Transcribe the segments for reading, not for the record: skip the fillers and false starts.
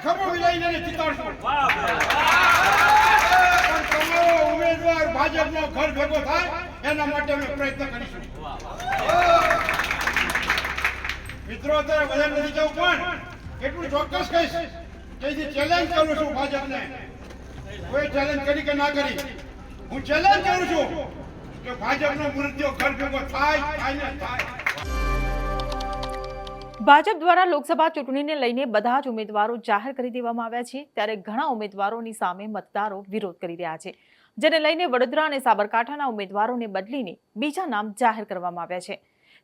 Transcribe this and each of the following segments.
ખબર વિલાઈને જીતાડશું. પણ તમારો ઉમેદવાર ભાજપનો ઘર ભેગો થાય એના માટે અમે પ્રયત્ન કરીશું. મિત્રો અત્યારે બધા નથી જવું, પણ એટલું ચોક્કસ કહીશ કે ચેલેન્જ કરું છું ભાજપને. કોઈ ચેલેન્જ કરી કે ના કરી, હું ચેલેન્જ કરું છું કે ભાજપનો મૃત્યુ ઘર ભેગો થાય ને થાય. ભાજપ દ્વારા લોકસભા ચૂંટણીને લઈને બધા જ ઉમેદવારો જાહેર કરી દેવામાં આવ્યા છે, ત્યારે ઘણા ઉમેદવારોની સામે મતદારો વિરોધ કરી રહ્યા છે, જેને લઈને વડોદરા અને સાબરકાંઠાના ઉમેદવારોને બદલીને બીજા નામ જાહેર કરવામાં આવ્યા છે.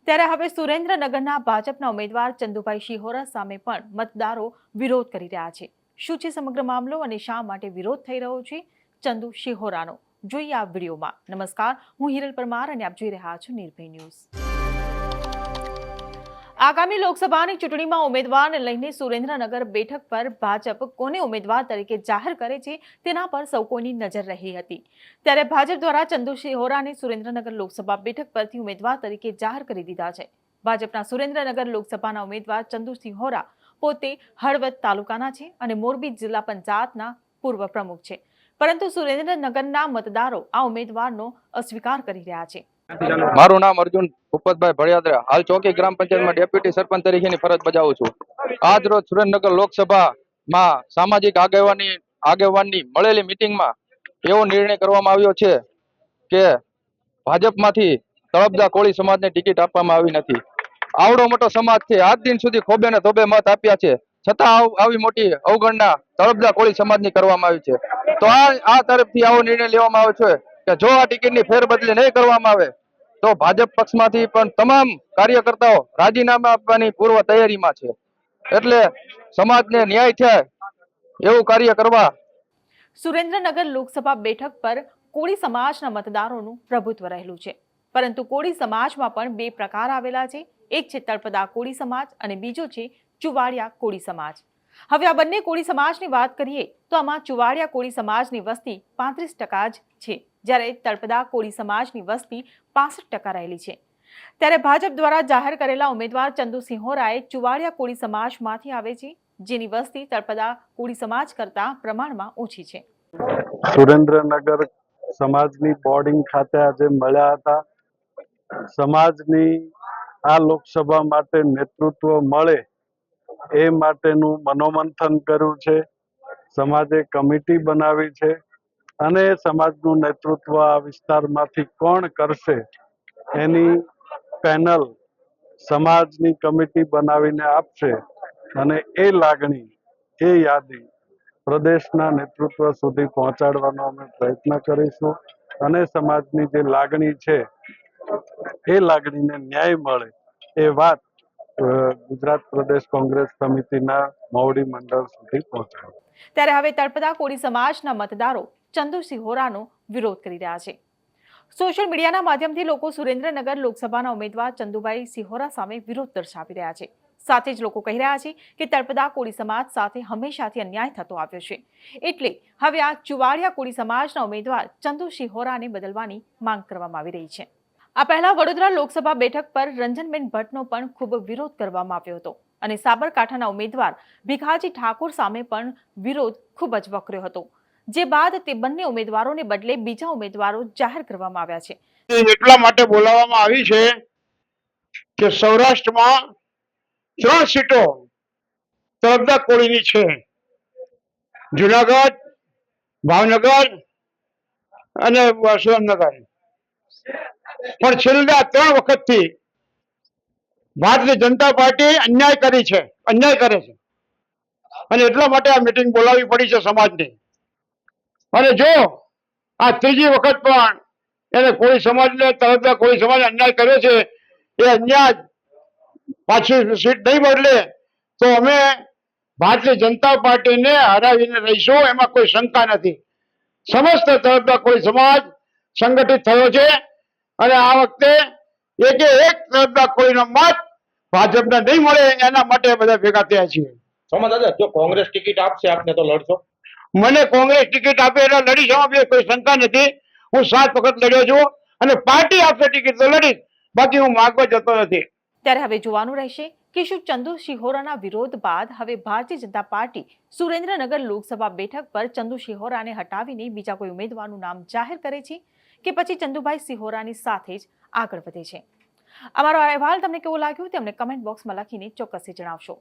ત્યારે હવે સુરેન્દ્રનગરના ભાજપના ઉમેદવાર ચંદુભાઈ શિહોરા સામે પણ મતદારો વિરોધ કરી રહ્યા છે. શું છે સમગ્ર મામલો અને શા માટે વિરોધ થઈ રહ્યો છે ચંદુ શિહોરાનો, જોઈએ આ વિડીયોમાં. નમસ્કાર, હું હિરલ પરમાર અને આપ જોઈ રહ્યા છો નિર્ભય ન્યૂઝ. આગામી લોકસભાની ચૂંટણીમાં ઉમેદવારને લઈને સુરેન્દ્રનગર બેઠક પર ભાજપ કોને ઉમેદવાર તરીકે જાહેર કરે છે તેના પર સૌ કોઈની નજર રહી હતી. ત્યારે ભાજપ દ્વારા ચંદુ શિહોરાને સુરેન્દ્રનગર લોકસભા બેઠક પરથી ઉમેદવાર તરીકે જાહેર કરી દીધા છે. ભાજપના સુરેન્દ્રનગર લોકસભાના ઉમેદવાર ચંદુ શિહોરા પોતે હળવદ તાલુકાના છે અને મોરબી જિલ્લા પંચાયતના પૂર્વ પ્રમુખ છે, પરંતુ સુરેન્દ્રનગરના મતદારો આ ઉમેદવારનો અસ્વીકાર કરી રહ્યા છે. મારું નામ અર્જુન ભૂપતભાઈ ભળિયાદરા, હાલ ચોકી ગ્રામ પંચાયતમાં ડેપ્યુટી સરપંચ તરીકેની ફરજ બજાવું છું. આજ રોજ સુરેન્દ્રનગર લોકસભામાં સામાજિક આગેવાનની મળેલી મિટિંગમાં એવો નિર્ણય કરવામાં આવ્યો છે કે ભાજપમાંથી તળપદા કોળી સમાજને ટિકિટ આપવામાં આવી નથી. આવડો મોટો સમાજ છે, આજ દિન સુધી ખોબે ને ધોબે મત આપ્યા છે, છતાં આવી મોટી અવગણના તળપદા કોળી સમાજની કરવામાં આવી છે. તો આ તરફથી આવો નિર્ણય લેવામાં આવ્યો છે કે જો આ ટિકિટની ફેરબદલી નહીં કરવામાં આવે તો ભાજપ પક્ષમાંથી પણ તમામ કાર્યકર્તાઓ રાજીનામા આપવાની પૂર્વ તૈયારીમાં છે. એટલે સમાજને ન્યાય થાય એવું કાર્ય કરવા. સુરેન્દ્રનગર લોકસભા બેઠક પર કોળી સમાજના મતદારોનું પ્રભુત્વ રહેલું છે, પરંતુ કોળી સમાજમાં પણ બે પ્રકાર આવેલા છે. એક છે તળપદા કોળી સમાજ અને બીજો છે ચુવાડિયા કોળી સમાજ. હવે આ બંને કોળી સમાજની વાત કરીએ તો આમાં ચુવાડિયા કોળી સમાજની વસ્તી 35% જ છે, જ્યારે તળપદા કોળી સમાજની વસ્તી 65% રહેલી છે. ત્યારે ભાજપ દ્વારા જાહેર કરેલા ઉમેદવાર ચંદુ શિહોરાએ ચુવાડિયા કોળી સમાજમાંથી આવે છે, જેની વસ્તી તળપદા કોળી સમાજ કરતા પ્રમાણમાં ઓછી છે. સુરેન્દ્રનગર સમાજની બોર્ડિંગ ખાતે આજે મળ્યા હતા. સમાજની આ લોકસભા માટે નેતૃત્વ મળે એ માટેનું મનોમંથન કર્યું છે. સમાજે કમિટી બનાવી છે અને સમાજનું નેતૃત્વ આ વિસ્તારમાંથી કોણ કરશે એની પેનલ સમાજની કમિટી બનાવીને આપશે અને એ લાગણી, એ યાદી પ્રદેશના નેતૃત્વ સુધી પહોંચાડવાનો અમે પ્રયત્ન કરીશું અને સમાજની જે લાગણી છે એ લાગણીને ન્યાય મળે એ વાત ગુજરાત પ્રદેશ કોંગ્રેસ સમિતિના મોવડી મંડળ સુધી પહોંચાડે. ત્યારે હવે તળપદા કોળી સમાજના મતદારો ચંદુ શિહોરાનો વિરોધ કરી રહ્યા છે. સોશિયલ મીડિયાના માધ્યમથી લોકો સુરેન્દ્રનગર લોકસભાના ઉમેદવાર ચંદુભાઈ શિહોરા સામે વિરોધ દર્શાવી રહ્યા છે. સાથે જ લોકો કહી રહ્યા છે કે તળપદા કોળી સમાજ સાથે હંમેશાથી અન્યાય થતો આવ્યો છે, એટલે હવે આ ચુવાડિયા કોળી સમાજના ઉમેદવાર ચંદુ શિહોરાને બદલવાની માંગ કરવામાં આવી રહી છે. આ પહેલા વડોદરા લોકસભા બેઠક પર રંજનબેન ભટ્ટનો પણ ખૂબ વિરોધ કરવામાં આવ્યો હતો અને સાબરકાંઠાના ઉમેદવાર ભીખાજી ઠાકોર સામે પણ વિરોધ ખૂબ જ વકર્યો હતો, જે બાદ તે બંને ઉમેદવારોને બદલે બીજા ઉમેદવારો જાહેર કરવામાં આવ્યા છે. એટલા માટે બોલાવવામાં આવી છે કે સૌરાષ્ટ્રમાં 3 સીટો તળપદા કોળીની છે, જુનાગઢ, ભાવનગર અને સુરેન્દ્રનગર. પણ છેલ્લા 3 વખતથી ભારતીય જનતા પાર્ટી અન્યાય કરે છે અને એટલા માટે આ મીટિંગ બોલાવવી પડી છે સમાજની. અને જો આ ત્રીજી વખત પણ એને કોળી સમાજને તળપદા કોળી સમાજ અન્યાય કર્યો છે, એ અન્યાય પાછી સીટ નહીં બદલે તો અમે ભારતીય જનતા પાર્ટીને હરાવીને રહીશું, એમાં કોઈ શંકા નથી. સમસ્ત તળપદા કોળી સમાજ સંગઠિત થયો છે અને આ વખતે એક તળપદા કોળીનો મત ભાજપને નહીં મળે એના માટે બધા ભેગા થયા છીએ. દાદા, જો કોંગ્રેસ ટિકિટ આપશે આપને તો લડશો? મને કોંગ્રેસ ટિકિટ આપે એટલે લડીશ, એમાં કોઈ શંકા નથી. હું 7 વખત લડ્યો છું અને પાર્ટી આપશે ટિકિટ તો લડીશ, બાકી હું માગવા જતો નથી. ત્યારે હવે જોવાનું રહેશે કે શું ચંદુ શિહોરાના વિરોધ બાદ હવે ભારતીય જનતા પાર્ટી સુરેન્દ્રનગર લોકસભા બેઠક પર ચંદુ શિહોરાને હટાવીને બીજા કોઈ ઉમેદવારનું નામ જાહેર કરે છે કે પછી ચંદુભાઈ શિહોરાની સાથે જ આગળ વધે છે? અમારો અહેવાલ તમને કેવો લાગ્યો તે અમને કમેન્ટ બોક્સમાં લખીને ચોક્કસથી જણાવશો.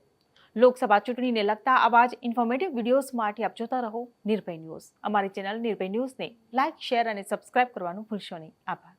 લોકસભા ચૂંટણીને લગતા આવા જ ઇન્ફોર્મેટિવ વિડીયોઝ માટે આપ જોતા રહો નિર્ભય ન્યૂઝ. અમારી ચેનલ નિર્ભય ન્યૂઝને લાઇક, શેર અને સબસ્ક્રાઇબ કરવાનું ભૂલશો નહીં. આભાર.